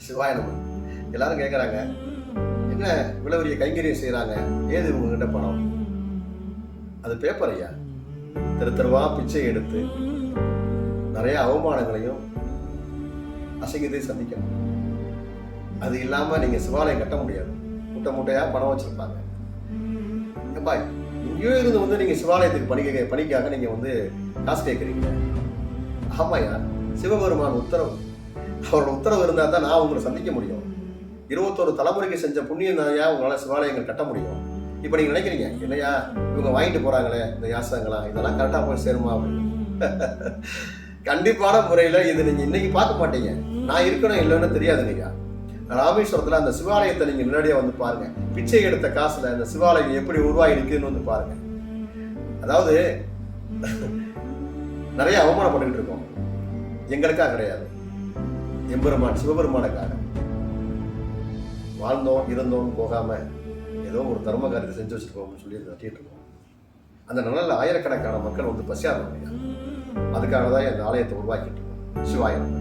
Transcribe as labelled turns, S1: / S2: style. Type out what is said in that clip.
S1: சிவாய நம. எல்லாரும் கேட்குறாங்க, என்ன இவ்வளவு பெரிய கைங்கரியம் செய்கிறாங்க, ஏது உங்ககிட்ட பணம்? அது பேப்பர் ஐயா. தெரு தெருவா பிச்சை எடுத்து நிறைய அவமானங்களையும் அசிங்கத்தையும் சந்திக்கணும். அது இல்லாமல் நீங்கள் சிவாலயம் கட்ட முடியாது. மூட்டை மூட்டையாக பணம் வச்சுருப்பாங்க. எப்பா இங்கேயோ இருந்து வந்து நீங்கள் சிவாலயத்துக்கு பணிக்காக நீங்கள் வந்து காசு கேட்குறீங்க. ஆமாய்யா, சிவபெருமான் உத்தரவு. அவரோட உத்தரவு இருந்தால் தான் நான் உங்களை சந்திக்க முடியும். 21 தலைமுறைக்கு செஞ்ச புண்ணியம் தான்யா உங்களால் சிவாலயங்கள் கட்ட முடியும். இப்போ நீங்கள் நினைக்கிறீங்க, என்னையா இவங்க வாங்கிட்டு போகிறாங்களே இந்த யாசகங்களா, இதெல்லாம் கரெக்டாக போய் சேருமா அப்படின்னு. கண்டிப்பான முறையில் இது நீங்கள் இன்னைக்கு பார்க்க மாட்டீங்க. நான் இருக்கணும் இல்லைன்னு தெரியாதுங்கய்யா. ராமேஸ்வரத்தில் அந்த சிவாலயத்தை நீங்கள் முன்னாடியே வந்து பாருங்க. பிச்சை எடுத்த காசுல அந்த சிவாலயம் எப்படி உருவாகி இருக்குன்னு வந்து பாருங்க. அதாவது நிறைய அவமானப்பட்டுக்கிட்டு இருக்கோம். எங்களுக்காக கிடையாது, எம்பெருமான் சிவபெருமானுக்காக. வாழ்ந்தோம் இருந்தோம் போகாம ஏதோ ஒரு தர்ம காரியத்தை செஞ்சு வச்சுருக்கோம்னு சொல்லி நட்டிட்டு இருக்கோம். அந்த நிலையில் ஆயிரக்கணக்கான மக்கள் வந்து பசியாடுறாங்க. அதுக்காக தான் இந்த ஆலயத்தை உருவாக்கிட்டு இருக்கோம். சிவாய நம.